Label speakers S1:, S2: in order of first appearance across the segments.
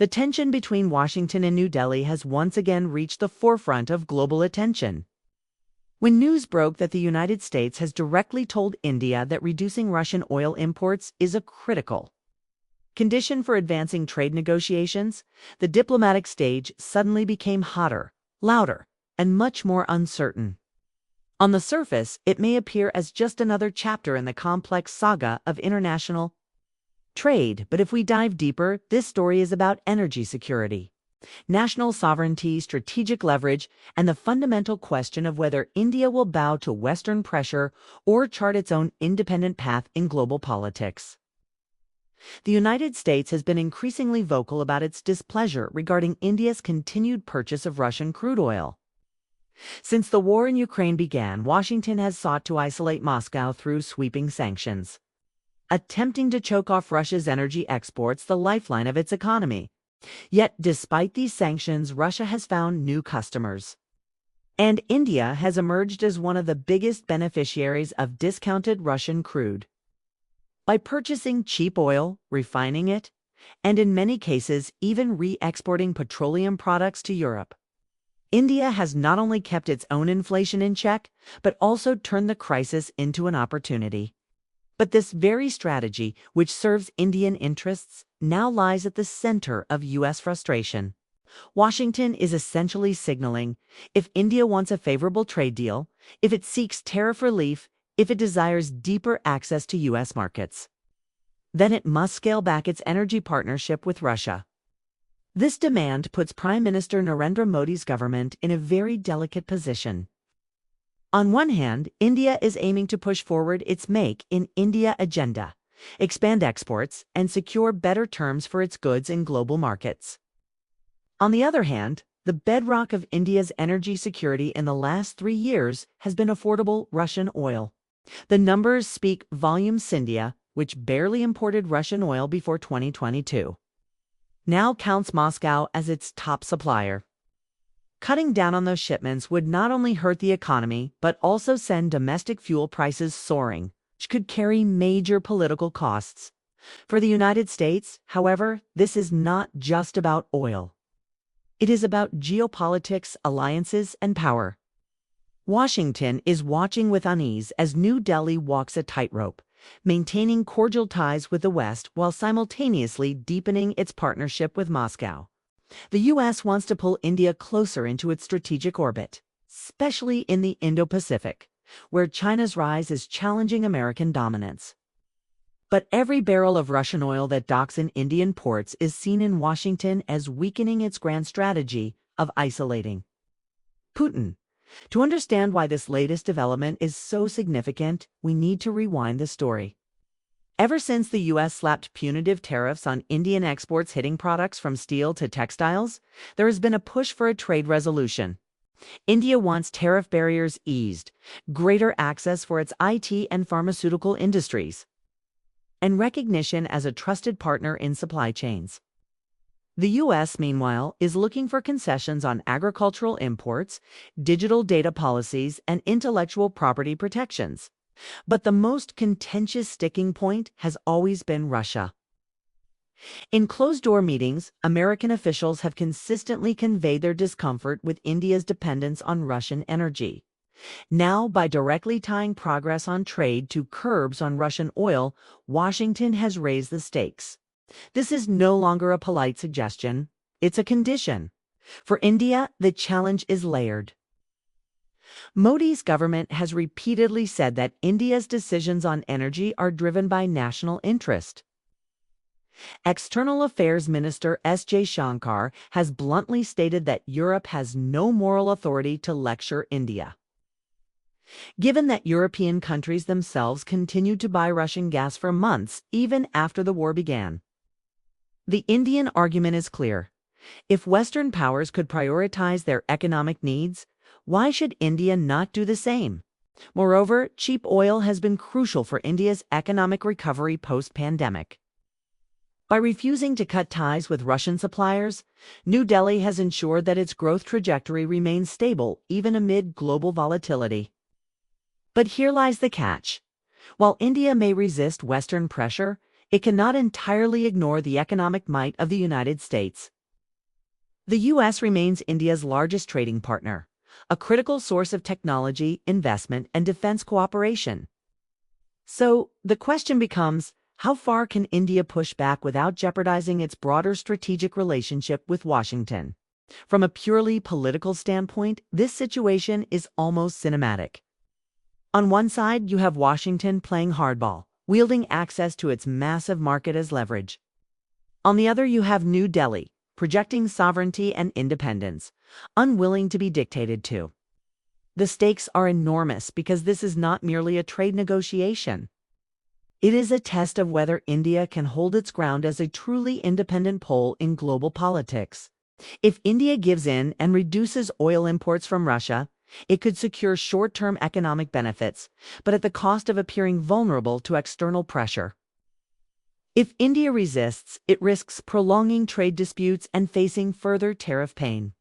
S1: The tension between Washington and New Delhi has once again reached the forefront of global attention. When news broke that the United States has directly told India that reducing Russian oil imports is a critical condition for advancing trade negotiations, the diplomatic stage suddenly became hotter, louder, and much more uncertain. On the surface, it may appear as just another chapter in the complex saga of international trade, but if we dive deeper, this story is about energy security, national sovereignty, strategic leverage, and the fundamental question of whether India will bow to Western pressure or chart its own independent path in global politics. The United States has been increasingly vocal about its displeasure regarding India's continued purchase of Russian crude oil. Since the war in Ukraine began, Washington has sought to isolate Moscow through sweeping sanctions, attempting to choke off Russia's energy exports, the lifeline of its economy. Yet, despite these sanctions, Russia has found new customers. And India has emerged as one of the biggest beneficiaries of discounted Russian crude. By purchasing cheap oil, refining it, and in many cases even re-exporting petroleum products to Europe, India has not only kept its own inflation in check, but also turned the crisis into an opportunity. But this very strategy, which serves Indian interests, now lies at the center of U.S. frustration. Washington is essentially signaling, if India wants a favorable trade deal, if it seeks tariff relief, if it desires deeper access to U.S. markets, then it must scale back its energy partnership with Russia. This demand puts Prime Minister Narendra Modi's government in a very delicate position. On one hand, India is aiming to push forward its Make in India agenda, expand exports, and secure better terms for its goods in global markets. On the other hand, the bedrock of India's energy security in the last 3 years has been affordable Russian oil. The numbers speak volumes. India, which barely imported Russian oil before 2022, now counts Moscow as its top supplier. Cutting down on those shipments would not only hurt the economy, but also send domestic fuel prices soaring, which could carry major political costs. For the United States, however, this is not just about oil. It is about geopolitics, alliances, and power. Washington is watching with unease as New Delhi walks a tightrope, maintaining cordial ties with the West while simultaneously deepening its partnership with Moscow. The U.S. wants to pull India closer into its strategic orbit, especially in the Indo-Pacific, where China's rise is challenging American dominance. But every barrel of Russian oil that docks in Indian ports is seen in Washington as weakening its grand strategy of isolating Putin. To understand why this latest development is so significant, we need to rewind the story. Ever since the U.S. slapped punitive tariffs on Indian exports hitting products from steel to textiles, there has been a push for a trade resolution. India wants tariff barriers eased, greater access for its IT and pharmaceutical industries, and recognition as a trusted partner in supply chains. The U.S., meanwhile, is looking for concessions on agricultural imports, digital data policies, and intellectual property protections. But the most contentious sticking point has always been Russia. In closed-door meetings, American officials have consistently conveyed their discomfort with India's dependence on Russian energy. Now, by directly tying progress on trade to curbs on Russian oil, Washington has raised the stakes. This is no longer a polite suggestion, it's a condition. For India, the challenge is layered. Modi's government has repeatedly said that India's decisions on energy are driven by national interest. External Affairs Minister S.J. Shankar has bluntly stated that Europe has no moral authority to lecture India. Given that European countries themselves continued to buy Russian gas for months even after the war began, the Indian argument is clear. If Western powers could prioritize their economic needs, why should India not do the same? Moreover, cheap oil has been crucial for India's economic recovery post-pandemic. By refusing to cut ties with Russian suppliers, New Delhi has ensured that its growth trajectory remains stable even amid global volatility. But here lies the catch. While India may resist Western pressure, it cannot entirely ignore the economic might of the United States. The U.S. remains India's largest trading partner, a critical source of technology, investment, and defense cooperation. So, the question becomes, how far can India push back without jeopardizing its broader strategic relationship with Washington? From a purely political standpoint, this situation is almost cinematic. On one side, you have Washington playing hardball, wielding access to its massive market as leverage. On the other, you have New Delhi, projecting sovereignty and independence, unwilling to be dictated to. The stakes are enormous because this is not merely a trade negotiation. It is a test of whether India can hold its ground as a truly independent pole in global politics. If India gives in and reduces oil imports from Russia, it could secure short-term economic benefits, but at the cost of appearing vulnerable to external pressure. If India resists, it risks prolonging trade disputes and facing further tariff pain.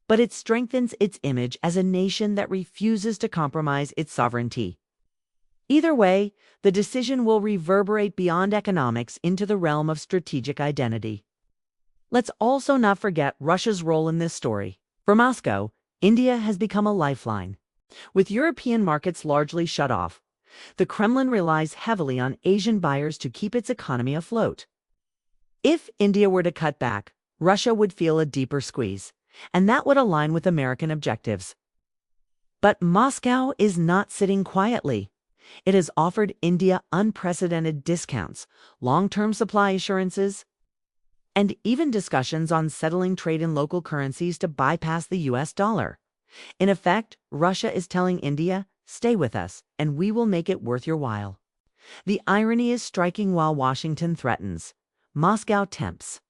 S1: But it strengthens its image as a nation that refuses to compromise its sovereignty. Either way, the decision will reverberate beyond economics into the realm of strategic identity. Let's also not forget Russia's role in this story. For Moscow, India has become a lifeline. With European markets largely shut off, the Kremlin relies heavily on Asian buyers to keep its economy afloat. If India were to cut back, Russia would feel a deeper squeeze, and that would align with American objectives. But Moscow is not sitting quietly. It has offered India unprecedented discounts, long-term supply assurances, and even discussions on settling trade in local currencies to bypass the US dollar. In effect, Russia is telling India, stay with us, and we will make it worth your while. The irony is striking. While Washington threatens, Moscow tempts.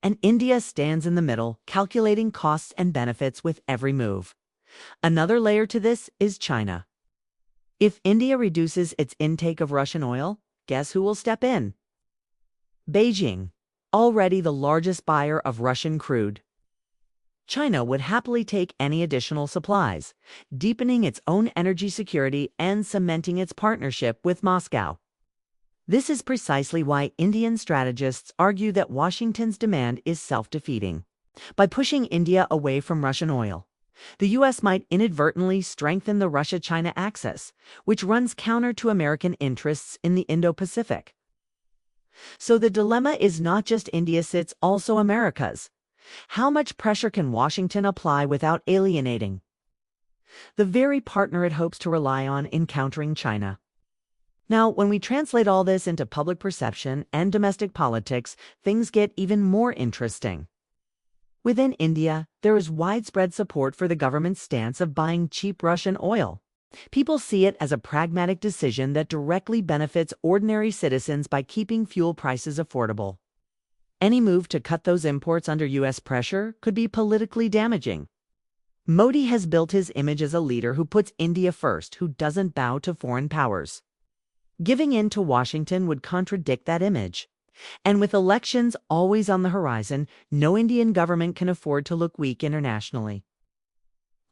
S1: And India stands in the middle, calculating costs and benefits with every move. Another layer to this is China. If India reduces its intake of Russian oil, guess who will step in? Beijing, already the largest buyer of Russian crude. China would happily take any additional supplies, deepening its own energy security and cementing its partnership with Moscow. This is precisely why Indian strategists argue that Washington's demand is self-defeating. By pushing India away from Russian oil, the U.S. might inadvertently strengthen the Russia-China axis, which runs counter to American interests in the Indo-Pacific. So the dilemma is not just India's, it's also America's. How much pressure can Washington apply without alienating the very partner it hopes to rely on in countering China? Now, when we translate all this into public perception and domestic politics, things get even more interesting. Within India, there is widespread support for the government's stance of buying cheap Russian oil. People see it as a pragmatic decision that directly benefits ordinary citizens by keeping fuel prices affordable. Any move to cut those imports under U.S. pressure could be politically damaging. Modi has built his image as a leader who puts India first, who doesn't bow to foreign powers. Giving in to Washington would contradict that image. And with elections always on the horizon, no Indian government can afford to look weak internationally.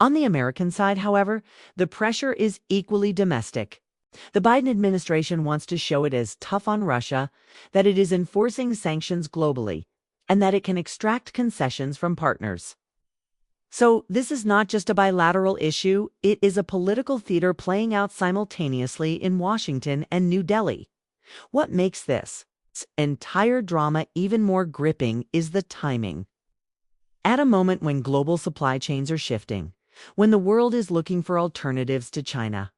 S1: On the American side, however, the pressure is equally domestic. The Biden administration wants to show it is tough on Russia, that it is enforcing sanctions globally, and that it can extract concessions from partners. So this is not just a bilateral issue, it is a political theater playing out simultaneously in Washington and New Delhi. What makes this entire drama even more gripping is the timing. At a moment when global supply chains are shifting, when the world is looking for alternatives to China,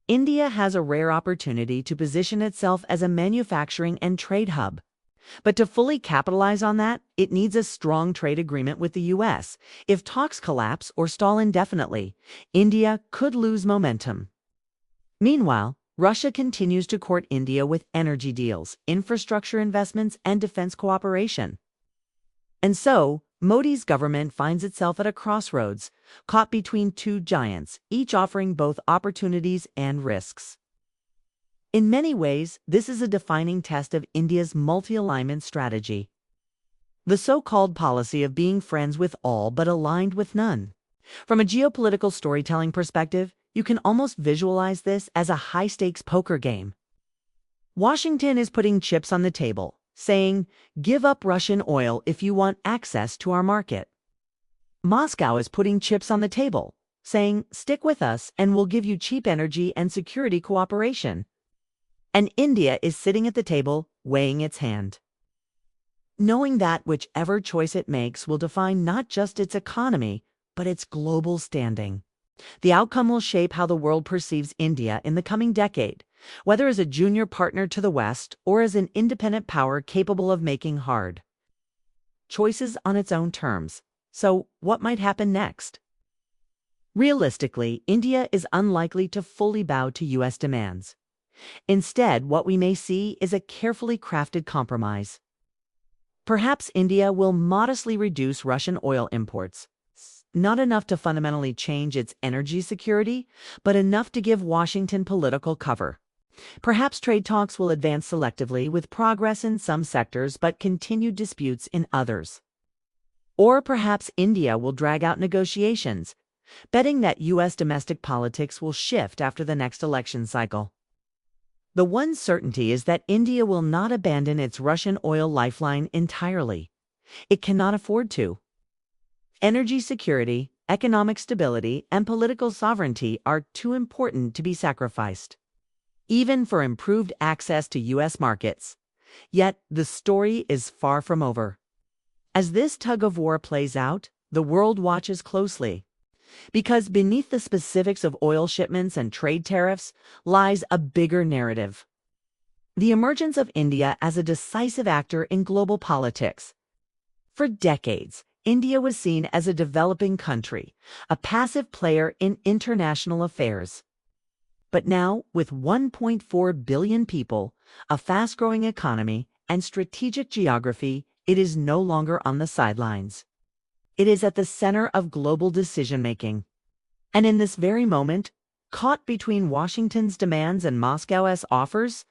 S1: India has a rare opportunity to position itself as a manufacturing and trade hub. But to fully capitalize on that, it needs a strong trade agreement with the U.S. If talks collapse or stall indefinitely, India could lose momentum. Meanwhile, Russia continues to court India with energy deals, infrastructure investments, and defense cooperation. And so, Modi's government finds itself at a crossroads, caught between two giants, each offering both opportunities and risks. In many ways, this is a defining test of India's multi-alignment strategy. The so-called policy of being friends with all but aligned with none. From a geopolitical storytelling perspective, you can almost visualize this as a high-stakes poker game. Washington is putting chips on the table, saying, give up Russian oil if you want access to our market. Moscow is putting chips on the table, saying, stick with us and we'll give you cheap energy and security cooperation. And India is sitting at the table, weighing its hand, knowing that whichever choice it makes will define not just its economy, but its global standing. The outcome will shape how the world perceives India in the coming decade, whether as a junior partner to the West or as an independent power capable of making hard choices on its own terms. So, what might happen next? Realistically, India is unlikely to fully bow to U.S. demands. Instead, what we may see is a carefully crafted compromise. Perhaps India will modestly reduce Russian oil imports, not enough to fundamentally change its energy security, but enough to give Washington political cover. Perhaps trade talks will advance selectively with progress in some sectors but continued disputes in others. Or perhaps India will drag out negotiations, betting that U.S. domestic politics will shift after the next election cycle. The one certainty is that India will not abandon its Russian oil lifeline entirely. It cannot afford to. Energy security, economic stability, and political sovereignty are too important to be sacrificed, even for improved access to U.S. markets. Yet, the story is far from over. As this tug-of-war plays out, the world watches closely, because beneath the specifics of oil shipments and trade tariffs lies a bigger narrative: the emergence of India as a decisive actor in global politics. For decades, India was seen as a developing country, a passive player in international affairs. But now, with 1.4 billion people, a fast-growing economy, and strategic geography, it is no longer on the sidelines. It is at the center of global decision-making. And in this very moment, caught between Washington's demands and Moscow's offers,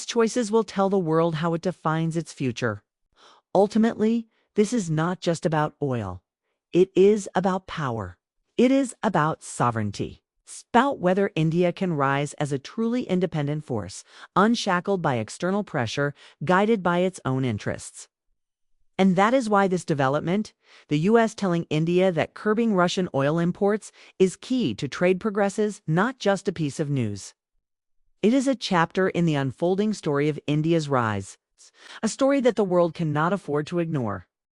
S1: choices will tell the world how it defines its future. Ultimately, this is not just about oil. It is about power. It is about sovereignty. It's about whether India can rise as a truly independent force, unshackled by external pressure, guided by its own interests. And that is why this development, the U.S. telling India that curbing Russian oil imports is key to trade progresses, not just a piece of news. It is a chapter in the unfolding story of India's rise, a story that the world cannot afford to ignore.